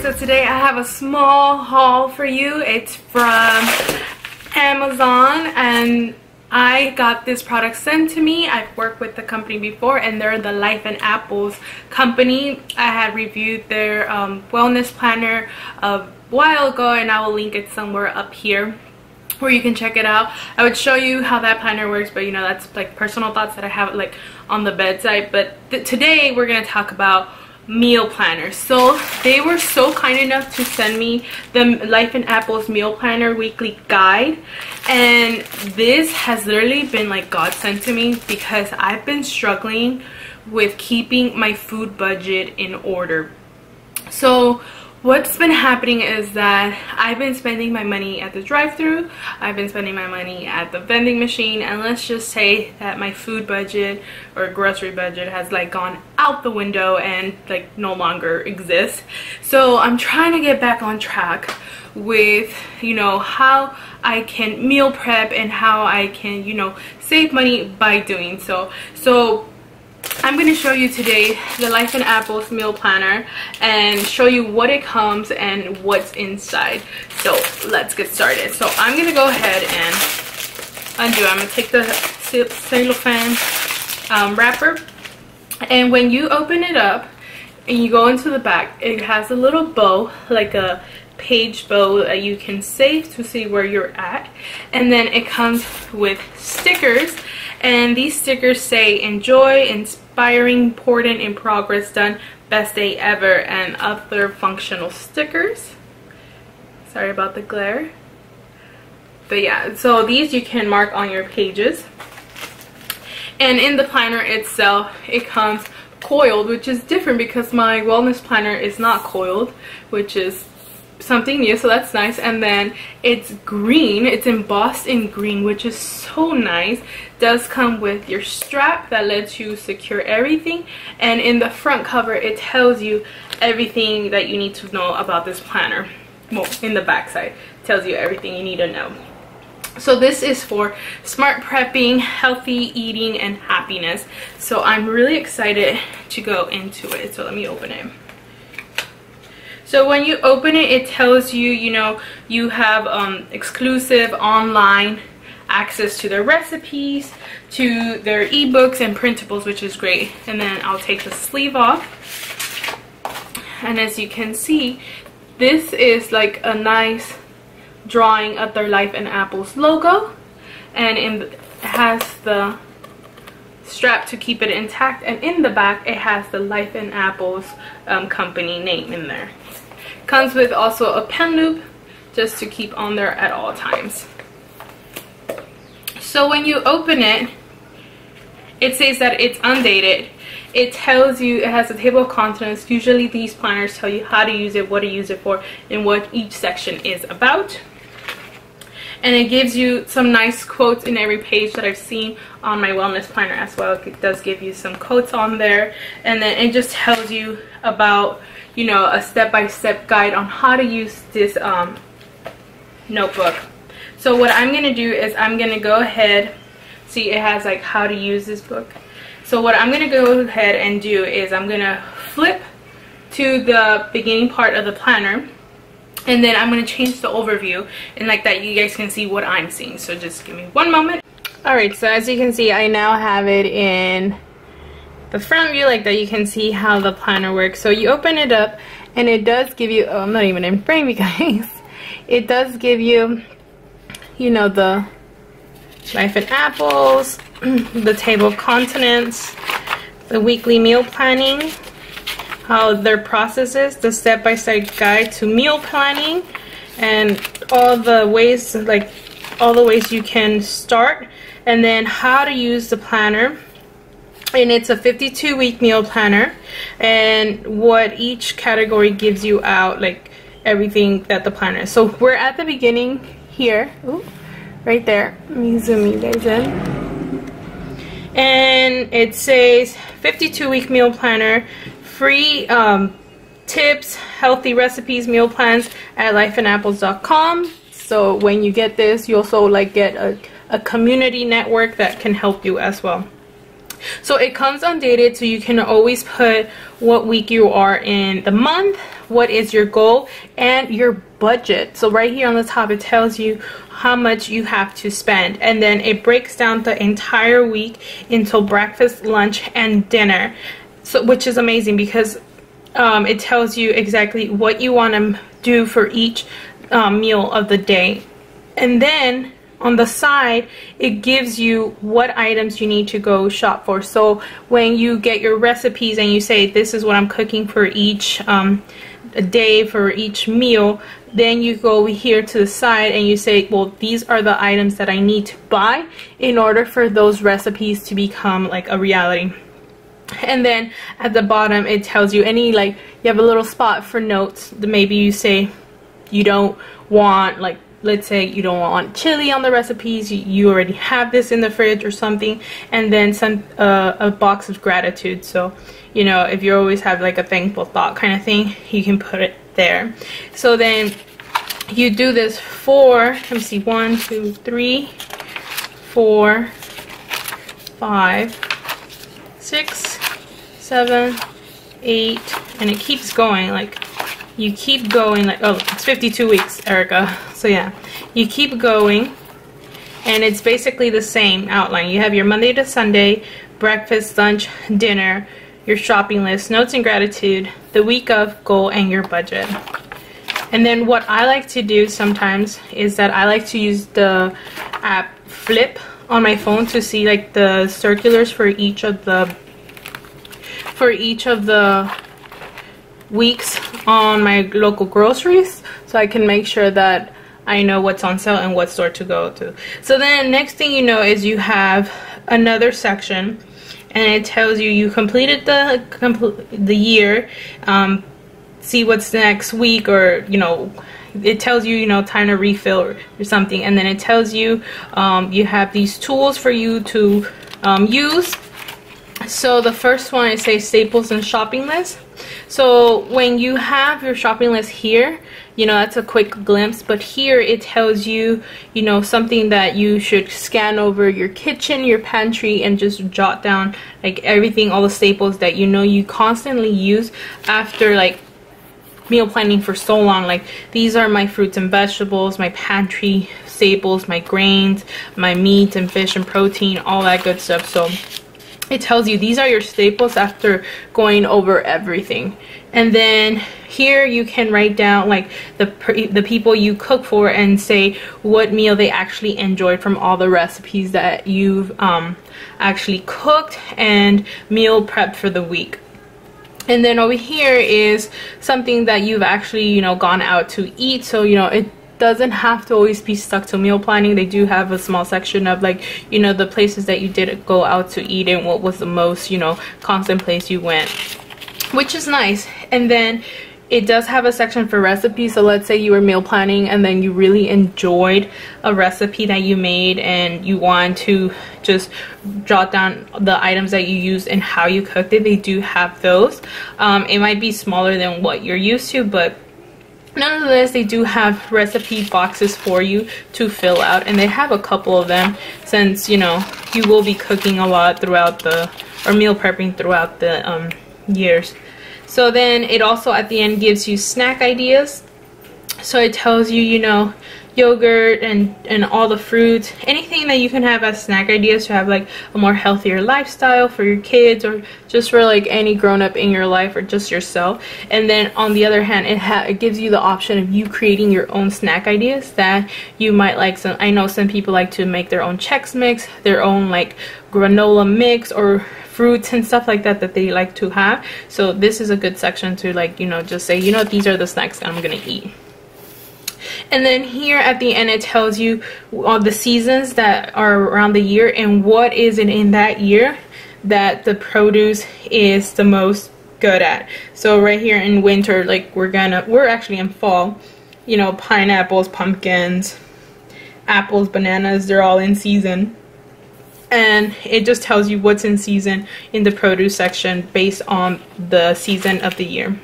Alright, so today I have a small haul for you. It's from Amazon and I got this product sent to me. I've worked with the company before and they're the Life and Apples company. I had reviewed their wellness planner a while ago and I will link it somewhere up here where you can check it out. I would show you how that planner works, but you know, that's like personal thoughts that I have like on the bedside. But today we're going to talk about meal planners. So they were so kind enough to send me the Life and Apples meal planner weekly guide, and this has literally been like God sent to me because I've been struggling with keeping my food budget in order. So what's been happening is that I've been spending my money at the drive-thru, I've been spending my money at the vending machine, and let's just say that my food budget or grocery budget has like gone out the window and like no longer exists. So I'm trying to get back on track with, you know, how I can meal prep and how I can, you know, save money by doing so. So I'm going to show you today the Life and Apples meal planner and show you what it comes and what's inside. So let's get started. So I'm going to go ahead and undo. I'm going to take the cellophane wrapper, and when you open it up and you go into the back, it has a little bow, like a page bow that you can save to see where you're at, and then it comes with stickers. And these stickers say enjoy, inspiring, important, in progress, done, best day ever, and other functional stickers. Sorry about the glare. But yeah, so these you can mark on your pages. And in the planner itself, it comes coiled, which is different because my wellness planner is not coiled, which is something new, so that's nice. And then it's green, it's embossed in green, which is so nice. Does come with your strap that lets you secure everything, and in the front cover it tells you everything that you need to know about this planner. Well, in the back side it tells you everything you need to know. So this is for smart prepping, healthy eating, and happiness. So I'm really excited to go into it. So let me open it. So when you open it, it tells you, you know, you have exclusive online access to their recipes, to their ebooks and printables, which is great. And then I'll take the sleeve off. And as you can see, this is like a nice drawing of their Life and Apples logo. And it has the strap to keep it intact. And in the back, it has the Life and Apples company name in there. Comes with also a pen loop just to keep on there at all times. So when you open it, it says that it's undated. It tells you, it has a table of contents. Usually these planners tell you how to use it, what to use it for, and what each section is about. And it gives you some nice quotes in every page that I've seen on my wellness planner as well. It does give you some quotes on there. And then it just tells you about, you know, a step-by-step guide on how to use this notebook. So what I'm going to do is I'm going to go ahead, see, it has like how to use this book. So what I'm going to go ahead and do is I'm going to flip to the beginning part of the planner, and then I'm going to change the overview, and like that you guys can see what I'm seeing. So just give me one moment. Alright, so as you can see, I now have it in the front view like that. You can see how the planner works. So you open it up and it does give you, oh, I'm not even in frame, you guys. It does give you, you know, the Life and Apples, the table of contents, the weekly meal planning, how their process is, the step-by-step guide to meal planning, and all the ways, like all the ways you can start, and then how to use the planner. And it's a 52-week meal planner, and what each category gives you out, like everything that the planner is. So we're at the beginning here. Ooh, right there. Let me zoom you guys in. And it says 52-week meal planner, free tips, healthy recipes, meal plans at lifeandapples.com. So when you get this, you also like get a community network that can help you as well. So it comes undated, so you can always put what week you are in the month, what is your goal and your budget. So right here on the top, it tells you how much you have to spend, and then it breaks down the entire week into breakfast, lunch, and dinner. So which is amazing because it tells you exactly what you want to do for each meal of the day. And then on the side, it gives you what items you need to go shop for. So when you get your recipes and you say, this is what I'm cooking for each day, for each meal, then you go over here to the side and you say, well, these are the items that I need to buy in order for those recipes to become like a reality. And then at the bottom, it tells you any, like, you have a little spot for notes. Maybe you say you don't want, like, let's say you don't want chili on the recipes, you already have this in the fridge or something. And then some a box of gratitude. So, you know, if you always have like a thankful thought kind of thing, you can put it there. So then you do this for, let me see, 1, 2, 3, 4, 5, 6, 7, 8, and it keeps going. Like, you keep going, like, oh, it's 52 weeks, Erica. So yeah, you keep going, and it's basically the same outline. You have your Monday to Sunday, breakfast, lunch, dinner, your shopping list, notes and gratitude, the week of, goal, and your budget. And then what I like to do sometimes is that I like to use the app Flip on my phone to see like the circulars for each of the weeks on my local groceries, so I can make sure that I know what's on sale and what store to go to. So then next thing you know is you have another section, and it tells you completed the year, see what's next week, or you know, it tells you, you know, time to refill or something. And then it tells you you have these tools for you to use. So the first one, it says staples and shopping list. So when you have your shopping list here, you know, that's a quick glimpse, but here it tells you, you know, something that you should scan over your kitchen, your pantry, and just jot down like everything, all the staples that you know you constantly use after like meal planning for so long. Like, these are my fruits and vegetables, my pantry staples, my grains, my meat and fish and protein, all that good stuff. So it tells you these are your staples after going over everything. And then here you can write down like the people you cook for and say what meal they actually enjoyed from all the recipes that you've actually cooked and meal prepped for the week. And then over here is something that you've actually, you know, gone out to eat. So, you know, it doesn't have to always be stuck to meal planning. They do have a small section of like, you know, the places that you did go out to eat and what was the most, you know, constant place you went, which is nice. And then it does have a section for recipes. So let's say you were meal planning and then you really enjoyed a recipe that you made and you want to just jot down the items that you used and how you cooked it. They do have those. It might be smaller than what you're used to, but nonetheless, they do have recipe boxes for you to fill out, and they have a couple of them since, you know, you will be cooking a lot throughout or meal prepping throughout the years. So then it also at the end gives you snack ideas. So it tells you, you know, yogurt and all the fruits, anything that you can have as snack ideas to have like a more healthier lifestyle for your kids or just for like any grown-up in your life or just yourself. And then on the other hand, it gives you the option of you creating your own snack ideas that you might like. Some, I know some people like to make their own Chex Mix, their own like granola mix, or fruits and stuff like that they like to have. So this is a good section to, like, you know, just say, you know, these are the snacks that I'm gonna eat. And then here at the end it tells you all the seasons that are around the year and what is it in that year that the produce is the most good at. So right here in winter, like we're actually in fall, you know, pineapples, pumpkins, apples, bananas, they're all in season. And it just tells you what's in season in the produce section based on the season of the year.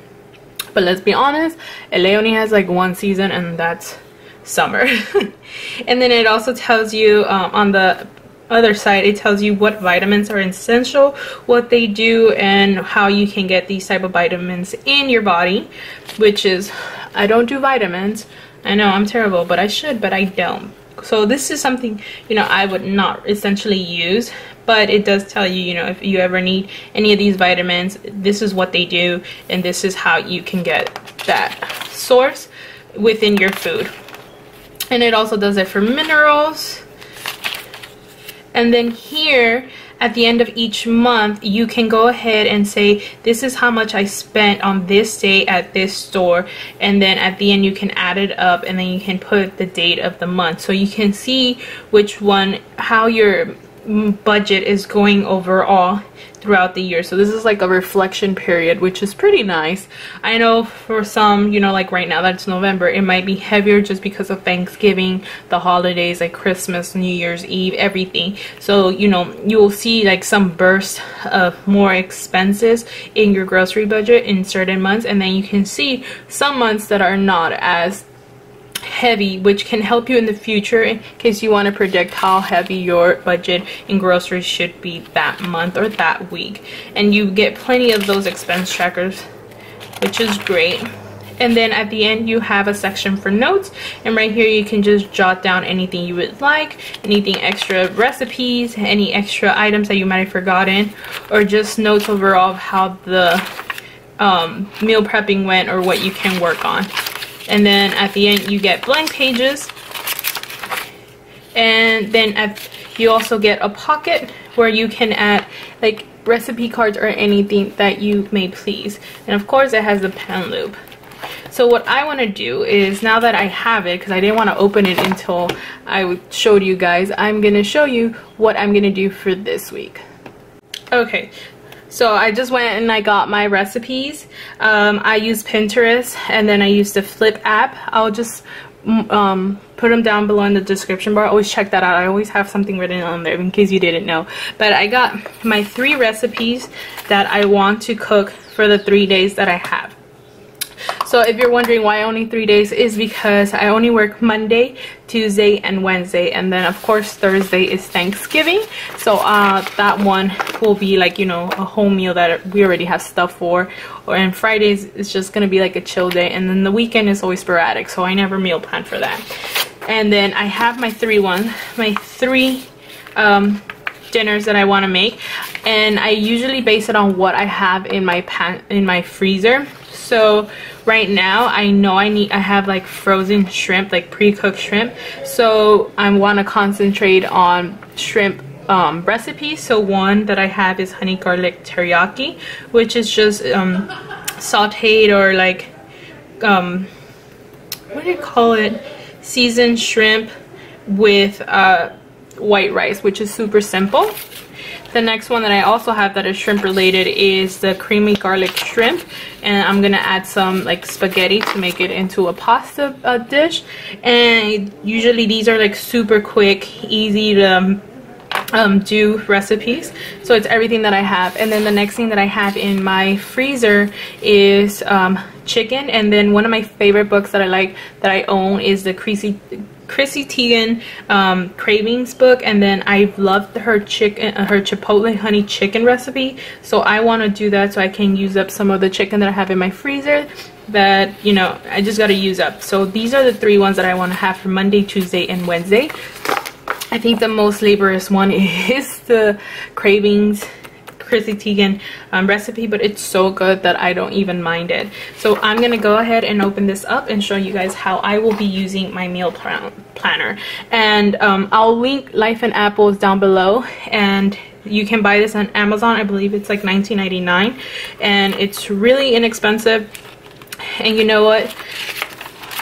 But let's be honest, LA only has like one season, and that's summer. And then it also tells you on the other side it tells you what vitamins are essential, what they do, and how you can get these type of vitamins in your body, which is, I don't do vitamins. I know I'm terrible, but I should, but I don't. So this is something, you know, I would not essentially use, but it does tell you, you know, if you ever need any of these vitamins, this is what they do, and this is how you can get that source within your food. And it also does it for minerals. And then here at the end of each month, you can go ahead and say, this is how much I spent on this day at this store, and then at the end you can add it up, and then you can put the date of the month, so you can see which one, how your budget is going overall throughout the year. So this is like a reflection period, which is pretty nice. I know for some, you know, like right now that's November, it might be heavier just because of Thanksgiving, the holidays like Christmas, New Year's Eve, everything. So, you know, you'll see like some burst of more expenses in your grocery budget in certain months, and then you can see some months that are not as heavy, which can help you in the future in case you want to predict how heavy your budget in groceries should be that month or that week. And you get plenty of those expense trackers, which is great. And then at the end you have a section for notes, and right here you can just jot down anything you would like, anything extra recipes, any extra items that you might have forgotten, or just notes overall of how the meal prepping went or what you can work on. And then at the end you get blank pages, and then you also get a pocket where you can add like recipe cards or anything that you may please. And of course it has the pen loop. So what I want to do is, now that I have it, because I didn't want to open it until I showed you guys, I'm going to show you what I'm going to do for this week. Okay. So I just went and I got my recipes. I use Pinterest, and then I use the Flip app. I'll just put them down below in the description bar. Always check that out. I always have something written on there in case you didn't know. But I got my 3 recipes that I want to cook for the 3 days that I have. So if you're wondering why only 3 days, is because I only work Monday, Tuesday, and Wednesday, and then of course Thursday is Thanksgiving. So that one will be like, you know, a whole meal that we already have stuff for. And Fridays is just gonna be like a chill day, and then the weekend is always sporadic, so I never meal plan for that. And then I have my 3 dinners that I want to make, and I usually base it on what I have in my freezer. So right now I know I have like frozen shrimp, like pre-cooked shrimp, so I want to concentrate on shrimp recipes. So one that I have is honey garlic teriyaki, which is just sauteed or like what do you call it, seasoned shrimp with white rice, which is super simple. The next one that I also have that is shrimp related is the creamy garlic shrimp, and I'm gonna add some like spaghetti to make it into a pasta dish. And usually these are like super quick, easy to do recipes. So it's everything that I have. And then the next thing that I have in my freezer is chicken. And then one of my favorite books that I like, that I own, is the Chrissy Teigen cravings book, and then I've loved her chipotle honey chicken recipe, so I want to do that so I can use up some of the chicken that I have in my freezer that, you know, I just got to use up. So these are the 3 ones that I want to have for Monday, Tuesday, and Wednesday. I think the most laborious one is the cravings Chrissy Teigen recipe, but it's so good that I don't even mind it. So I'm gonna go ahead and open this up and show you guys how I will be using my meal planner. And I'll link Life and Apples down below, and you can buy this on Amazon. I believe it's like $19.99, and it's really inexpensive. And you know what,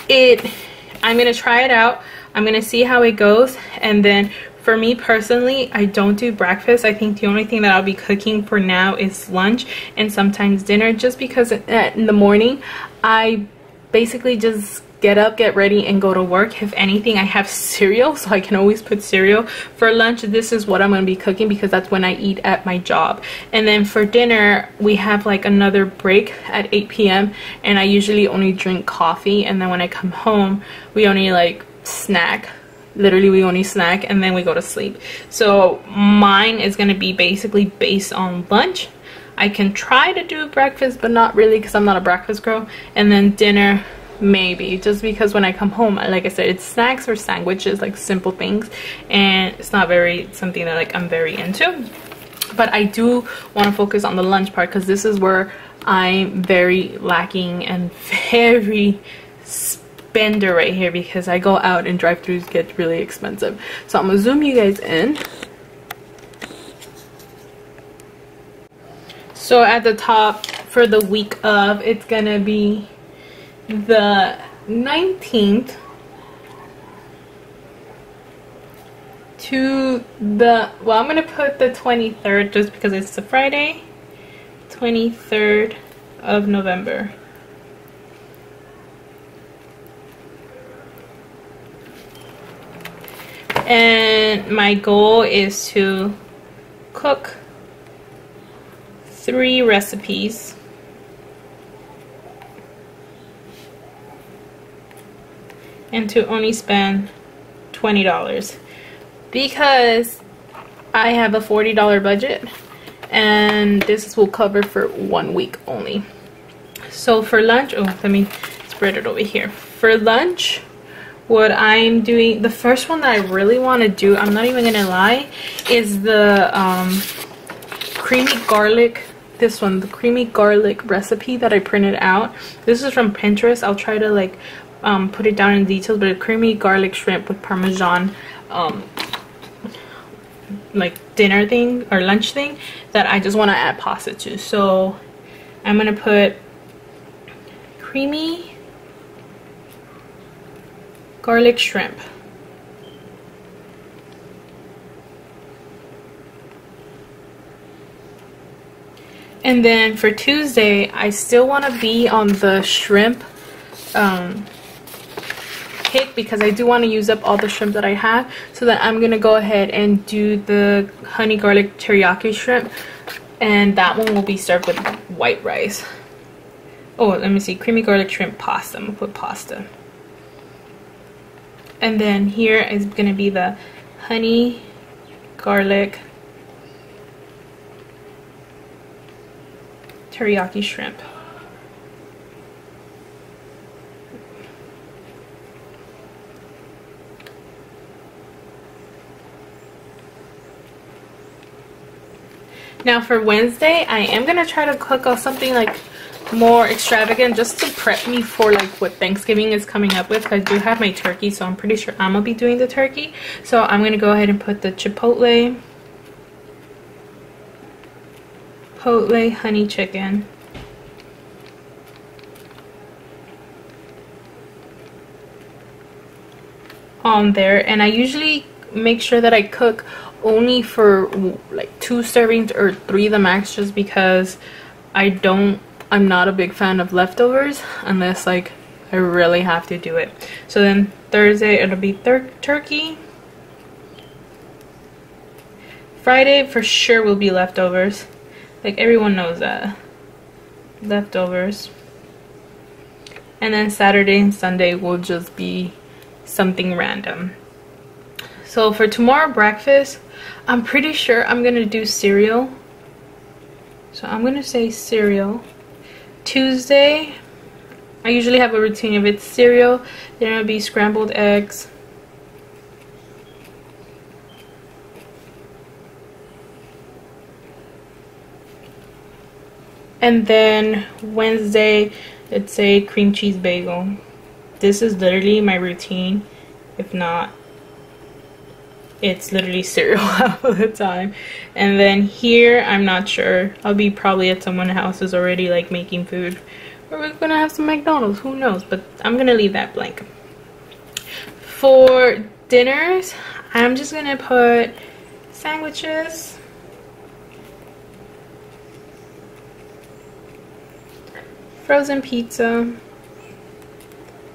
I'm gonna try it out. I'm gonna see how it goes, and then for me personally, I don't do breakfast. I think the only thing that I'll be cooking for now is lunch and sometimes dinner, just because in the morning I basically just get up, get ready, and go to work. If anything, I have cereal, so I can always put cereal. For lunch, this is what I'm going to be cooking because that's when I eat at my job. And then for dinner, we have like another break at 8 p.m. and I usually only drink coffee, and then when I come home, we only like snack literally we only snack and then we go to sleep. So mine is going to be basically based on lunch. I can try to do breakfast, but not really because I'm not a breakfast girl. And then dinner, maybe, just because when I come home, like I said, it's snacks or sandwiches, like simple things, and it's not very something that like I'm very into. But I do want to focus on the lunch part because this is where I'm very lacking and very spender right here, because I go out and drive-thrus get really expensive. So I'm gonna zoom you guys in. So at the top for the week of, it's gonna be the 19th to the, well, I'm gonna put the 23rd just because it's a Friday, 23rd of November. And my goal is to cook 3 recipes and to only spend $20 because I have a $40 budget and this will cover for 1 week only. So for lunch, oh, let me spread it over here. For lunch, what I'm doing, the first one that I really want to do, I'm not even gonna lie, is the creamy garlic. This one, the creamy garlic recipe that I printed out. This is from Pinterest. I'll try to like put it down in details, but a creamy garlic shrimp with Parmesan like dinner thing or lunch thing that I just want to add pasta to. So I'm gonna put creamy garlic shrimp, and then for Tuesday I still want to be on the shrimp kick because I do want to use up all the shrimp that I have. So that I'm gonna go ahead and do the honey garlic teriyaki shrimp, and that one will be served with white rice. Oh, let me see, creamy garlic shrimp pasta. I'm gonna put pasta. And then here is gonna be the honey garlic teriyaki shrimp. Now for Wednesday, I am gonna try to cook up something like more extravagant just to prep me for like what Thanksgiving is coming up with. I do have my turkey, so I'm pretty sure I'm gonna be doing the turkey. So I'm gonna go ahead and put the chipotle honey chicken, on there, and I usually make sure that I cook only for like 2 servings or 3 the max, just because I'm not a big fan of leftovers unless like I really have to do it. So then Thursday it'll be turkey. Friday for sure will be leftovers, like everyone knows that, leftovers. And then Saturday and Sunday will just be something random. So for tomorrow breakfast, I'm pretty sure I'm gonna do cereal. So I'm gonna say cereal. Tuesday, I usually have a routine of it's cereal, then it'll be scrambled eggs, and then Wednesday it's a cream cheese bagel. This is literally my routine. If not, it's literally cereal half of the time. And then here, I'm not sure, I'll be probably at someone's houses already like making food, or we're gonna have some McDonald's, who knows, but I'm gonna leave that blank. For dinners, I'm just gonna put sandwiches, frozen pizza.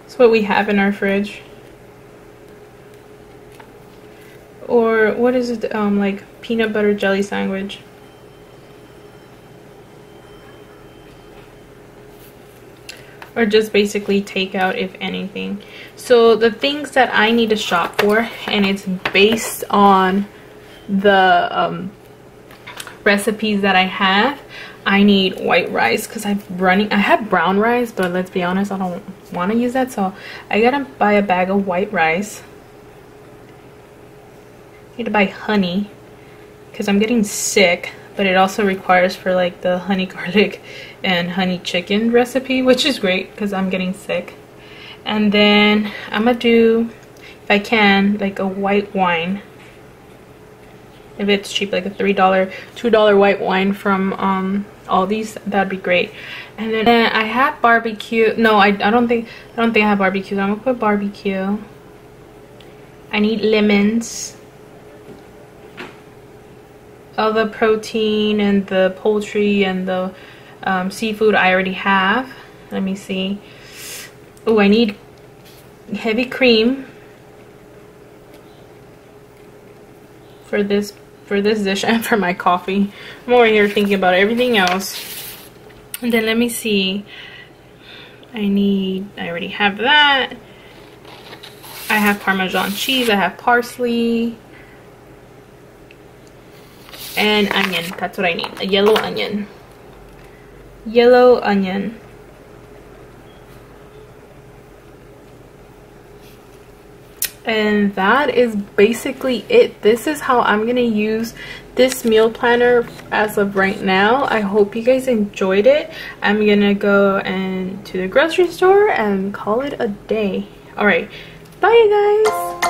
That's what we have in our fridge. Or what is it, like peanut butter jelly sandwich. or just basically takeout if anything. So the things that I need to shop for, and it's based on the recipes that I have. I need white rice because I have brown rice, but let's be honest, I don't want to use that, so I gotta buy a bag of white rice. I need to buy honey because I'm getting sick, but it also requires for like the honey garlic and honey chicken recipe, which is great because I'm getting sick. And then I'm gonna do, if I can, like a white wine. If it's cheap, like a $3, $2 white wine from Aldi's, that'd be great. And then I have barbecue. No, I don't think I have barbecue. I'm gonna put barbecue. I need lemons. All the protein and the poultry and the seafood I already have. Let me see. Oh, I need heavy cream for this dish and for my coffee. I'm over here thinking about everything else. And then let me see. I already have that. I have Parmesan cheese. I have parsley. And onion. That's what I need. A yellow onion. Yellow onion. And that is basically it. This is how I'm gonna use this meal planner as of right now. I hope you guys enjoyed it. I'm gonna go to the grocery store and call it a day. All right, bye you guys.